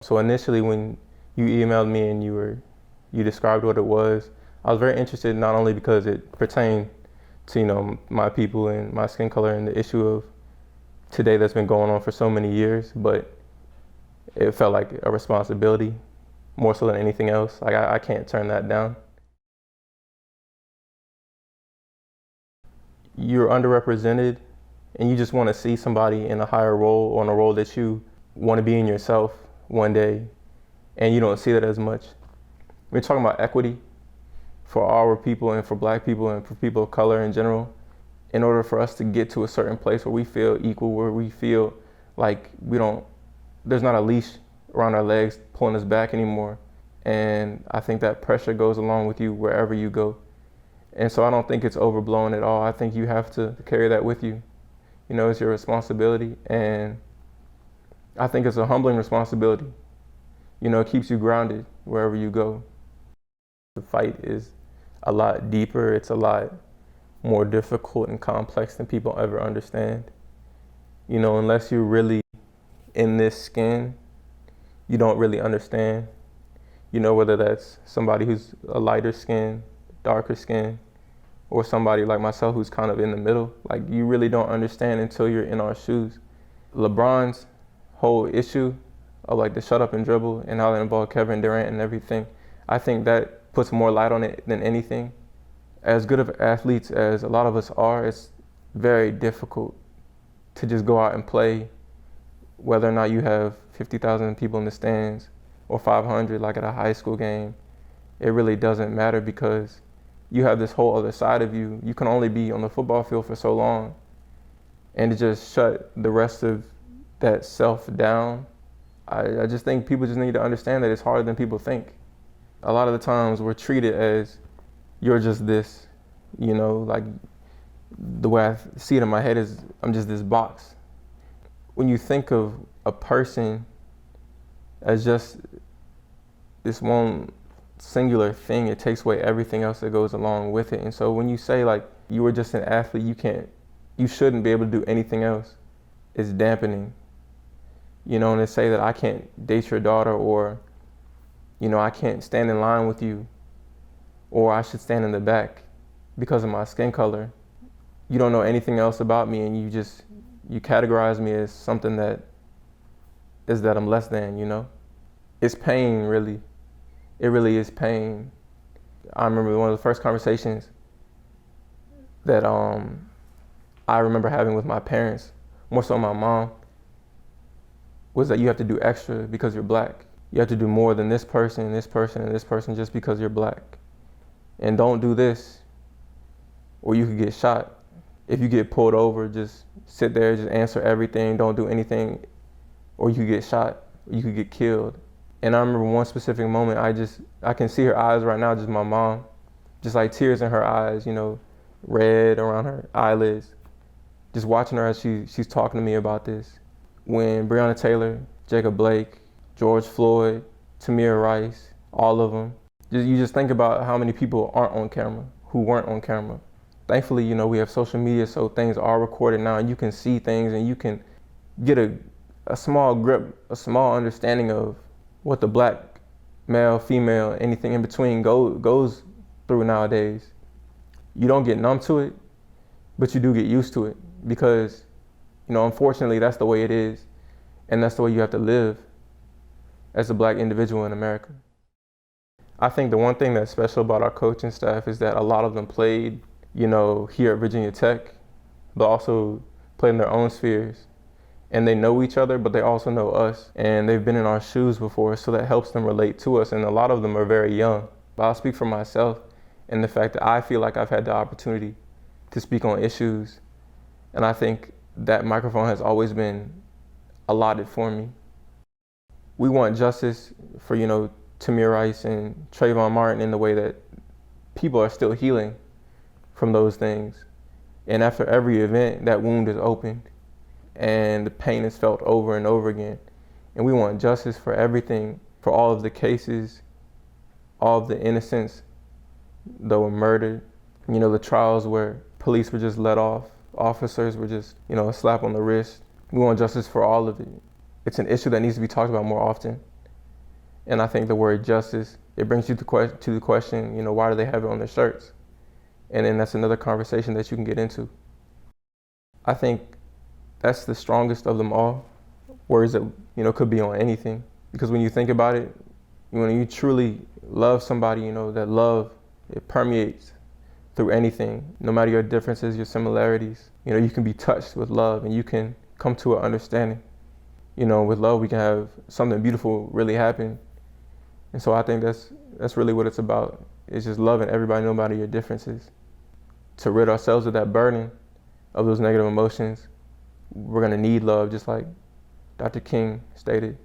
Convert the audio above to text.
So initially when you emailed me and you described what it was, I was very interested not only because it pertained to, my people and my skin color and the issue of today that's been going on for so many years, but it felt like a responsibility more so than anything else. Like I can't turn that down. You're underrepresented and you just want to see somebody in a higher role or in a role that you want to be in yourself one day, and you don't see that as much. We're talking about equity for our people and for Black people and for people of color in general. In order for us to get to a certain place where we feel equal, where we feel like there's not a leash around our legs pulling us back anymore. And I think that pressure goes along with you wherever you go. And so I don't think it's overblown at all. I think you have to carry that with you. It's your responsibility. And I think it's a humbling responsibility. It keeps you grounded wherever you go. The fight is a lot deeper. It's a lot more difficult and complex than people ever understand. Unless you're really in this skin, you don't really understand. Whether that's somebody who's a lighter skin, darker skin, or somebody like myself who's kind of in the middle. Like, you really don't understand until you're in our shoes. LeBron's whole issue of like the shut up and dribble and how that involved Kevin Durant and everything, I think that puts more light on it than anything. As good of athletes as a lot of us are, it's very difficult to just go out and play, whether or not you have 50,000 people in the stands or 500 like at a high school game. It really doesn't matter because you have this whole other side of you. You can only be on the football field for so long, and to just shut the rest of that self down, I just think people just need to understand that it's harder than people think. A lot of the times we're treated as, you're just this, like the way I see it in my head is, I'm just this box. When you think of a person as just this one singular thing, it takes away everything else that goes along with it. And so when you say like you were just an athlete, you shouldn't be able to do anything else, it's dampening. And to say that I can't date your daughter, or I can't stand in line with you, or I should stand in the back because of my skin color. You don't know anything else about me, and you categorize me as something that I'm less than, It's pain, really. It really is pain. I remember one of the first conversations that I remember having with my parents, more so my mom, was that you have to do extra because you're Black. You have to do more than this person, and this person, and this person just because you're Black. And don't do this, or you could get shot. If you get pulled over, just sit there, just answer everything, don't do anything, or you could get shot, or you could get killed. And I remember one specific moment, I can see her eyes right now, just my mom, just like tears in her eyes, red around her eyelids, just watching her as she's talking to me about this. When Breonna Taylor, Jacob Blake, George Floyd, Tamir Rice, all of them, you just think about how many people aren't on camera, who weren't on camera. Thankfully, we have social media, so things are recorded now, and you can see things, and you can get a small grip, a small understanding of what the Black male, female, anything in between goes through nowadays. You don't get numb to it, but you do get used to it because, unfortunately, that's the way it is, and that's the way you have to live as a Black individual in America. I think the one thing that's special about our coaching staff is that a lot of them played, here at Virginia Tech, but also played in their own spheres. And they know each other, but they also know us. And they've been in our shoes before, so that helps them relate to us. And a lot of them are very young. But I'll speak for myself and the fact that I feel like I've had the opportunity to speak on issues. And I think that microphone has always been allotted for me. We want justice for, Tamir Rice and Trayvon Martin in the way that people are still healing from those things. And after every event, that wound is opened and the pain is felt over and over again. And we want justice for everything, for all of the cases, all of the innocents that were murdered. The trials where police were just let off, officers were just, a slap on the wrist. We want justice for all of it. It's an issue that needs to be talked about more often. And I think the word justice, it brings you to the question, why do they have it on their shirts? And then that's another conversation that you can get into. I think that's the strongest of them all. Words that, could be on anything. Because when you think about it, when you truly love somebody, that love, it permeates through anything. No matter your differences, your similarities, you can be touched with love and you can come to an understanding. With love, we can have something beautiful really happen. And so I think that's really what it's about. It's just loving everybody, no matter your differences. To rid ourselves of that burden of those negative emotions, we're gonna need love, just like Dr. King stated.